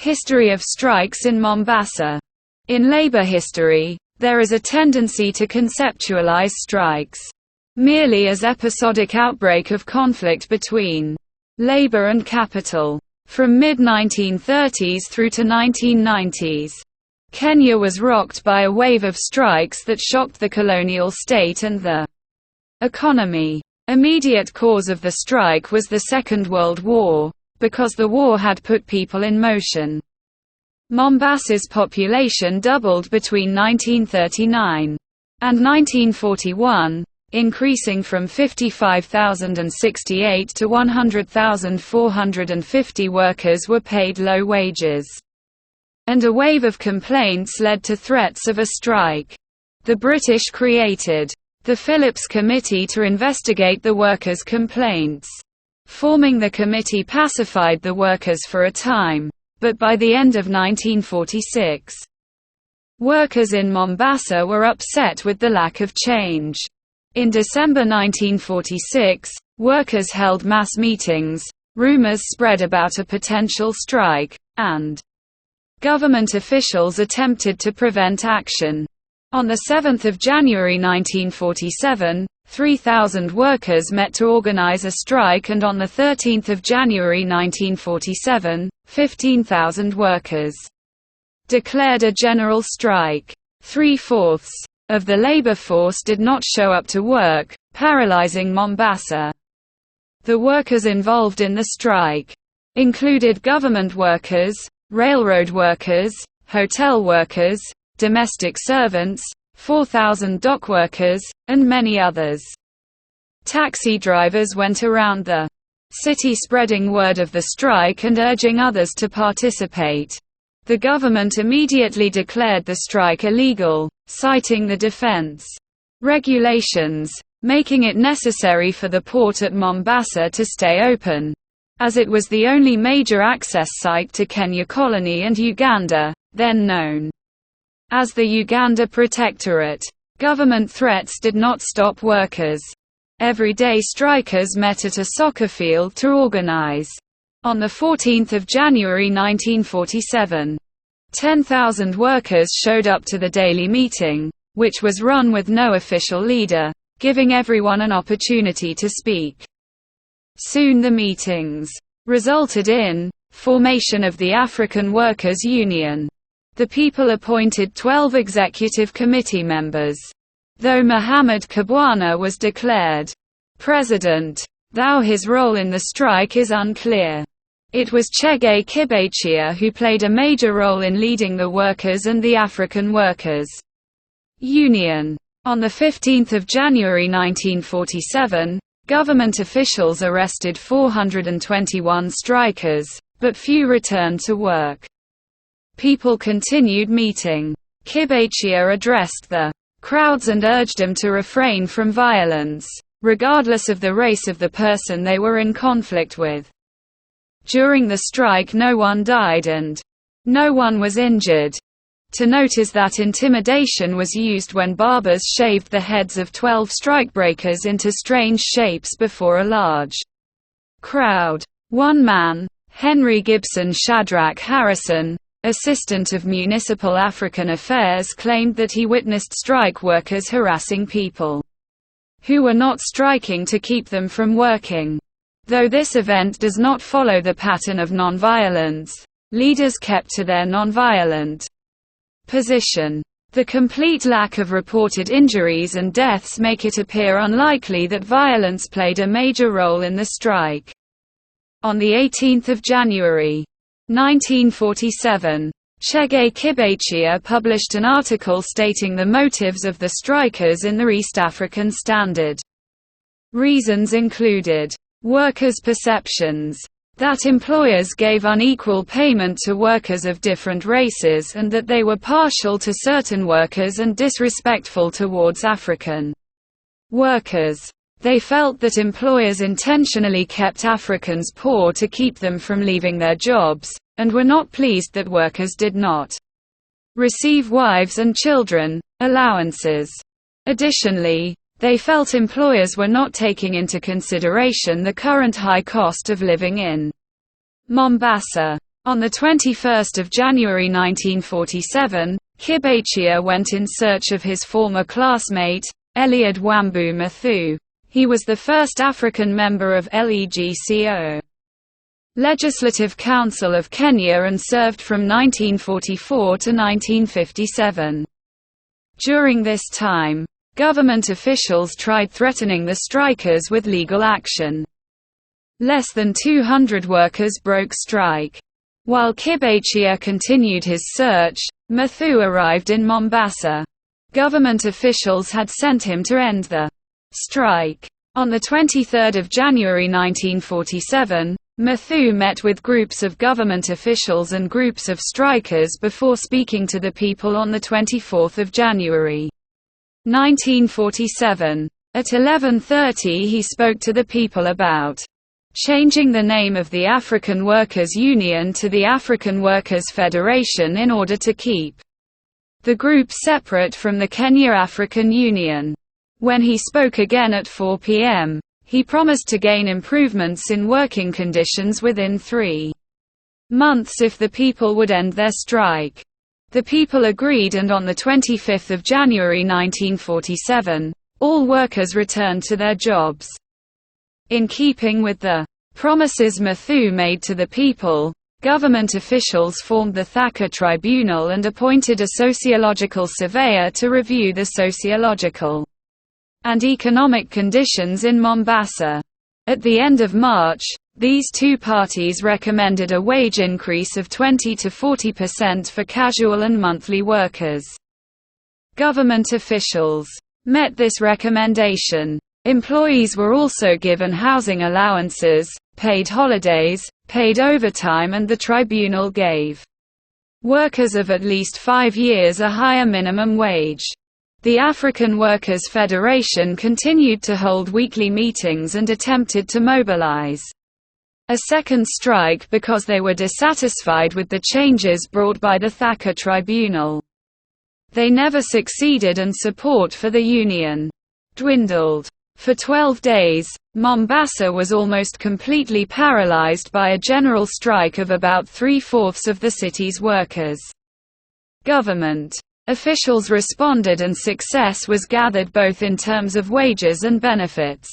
History of strikes in Mombasa. In labor history, there is a tendency to conceptualize strikes merely as episodic outbreak of conflict between labor and capital. From mid-1930s through to 1990s, Kenya was rocked by a wave of strikes that shocked the colonial state and the economy. Immediate cause of the strike was the Second World War, because the war had put people in motion. Mombasa's population doubled between 1939 and 1941, increasing from 55,068 to 100,450 workers were paid low wages. And a wave of complaints led to threats of a strike. The British created the Phillips Committee to investigate the workers' complaints. Forming the committee pacified the workers for a time, but by the end of 1946, workers in Mombasa were upset with the lack of change. In December 1946, workers held mass meetings, rumors spread about a potential strike, and government officials attempted to prevent action. On 7 January 1947, 3,000 workers met to organize a strike, and on 13 January 1947, 15,000 workers declared a general strike. 3/4 of the labor force did not show up to work, paralyzing Mombasa. The workers involved in the strike included government workers, railroad workers, hotel workers, domestic servants, 4,000 dock workers, and many others. Taxi drivers went around the city spreading word of the strike and urging others to participate. The government immediately declared the strike illegal, citing the defense regulations, making it necessary for the port at Mombasa to stay open, as it was the only major access site to Kenya Colony and Uganda, then known as the Uganda Protectorate. Government threats did not stop workers. Everyday strikers met at a soccer field to organize. On 14 January 1947, 10,000 workers showed up to the daily meeting, which was run with no official leader, giving everyone an opportunity to speak. Soon the meetings resulted in formation of the African Workers' Union. The people appointed 12 executive committee members. Though Muhammad Kibwana was declared president, though his role in the strike is unclear. It was Chege Kibachia who played a major role in leading the workers and the African Workers' Union. On 15 January 1947, government officials arrested 421 strikers, but few returned to work. People continued meeting. Kibachia addressed the crowds and urged them to refrain from violence, regardless of the race of the person they were in conflict with. During the strike, no one died and no one was injured. To note is that intimidation was used when barbers shaved the heads of 12 strikebreakers into strange shapes before a large crowd. One man, Henry Gibson Shadrach Harrison, assistant of Municipal African Affairs, claimed that he witnessed strike workers harassing people who were not striking to keep them from working. Though this event does not follow the pattern of nonviolence, leaders kept to their nonviolent position. The complete lack of reported injuries and deaths make it appear unlikely that violence played a major role in the strike. On 18 January 1947, Chege Kibachia published an article stating the motives of the strikers in the East African Standard. Reasons included workers' perceptions that employers gave unequal payment to workers of different races and that they were partial to certain workers and disrespectful towards African workers. They felt that employers intentionally kept Africans poor to keep them from leaving their jobs, and were not pleased that workers did not receive wives and children allowances. Additionally, they felt employers were not taking into consideration the current high cost of living in Mombasa. On 21 January 1947, Kibachia went in search of his former classmate, Eliud Wambu Mathu. He was the first African member of LEGCO Legislative Council of Kenya and served from 1944 to 1957. During this time, government officials tried threatening the strikers with legal action. Less than 200 workers broke strike. While Kibachia continued his search, Mathu arrived in Mombasa. Government officials had sent him to end the strike. On 23 January 1947, Mathu met with groups of government officials and groups of strikers before speaking to the people on 24 January 1947. At 11:30 he spoke to the people about changing the name of the African Workers' Union to the African Workers' Federation in order to keep the group separate from the Kenya African Union. When he spoke again at 4 p.m., he promised to gain improvements in working conditions within 3 months if the people would end their strike. The people agreed, and on 25 January 1947, all workers returned to their jobs. In keeping with the promises Mathu made to the people, government officials formed the Thaka Tribunal and appointed a sociological surveyor to review the sociological and economic conditions in Mombasa. At the end of March, these two parties recommended a wage increase of 20 to 40% for casual and monthly workers. Government officials met this recommendation. Employees were also given housing allowances, paid holidays, paid overtime, and the tribunal gave workers of at least 5 years a higher minimum wage. The African Workers' Federation continued to hold weekly meetings and attempted to mobilize a second strike because they were dissatisfied with the changes brought by the Thaka Tribunal. They never succeeded, and support for the union dwindled. For 12 days, Mombasa was almost completely paralyzed by a general strike of about 3/4 of the city's workers. Government officials responded, and success was gathered both in terms of wages and benefits.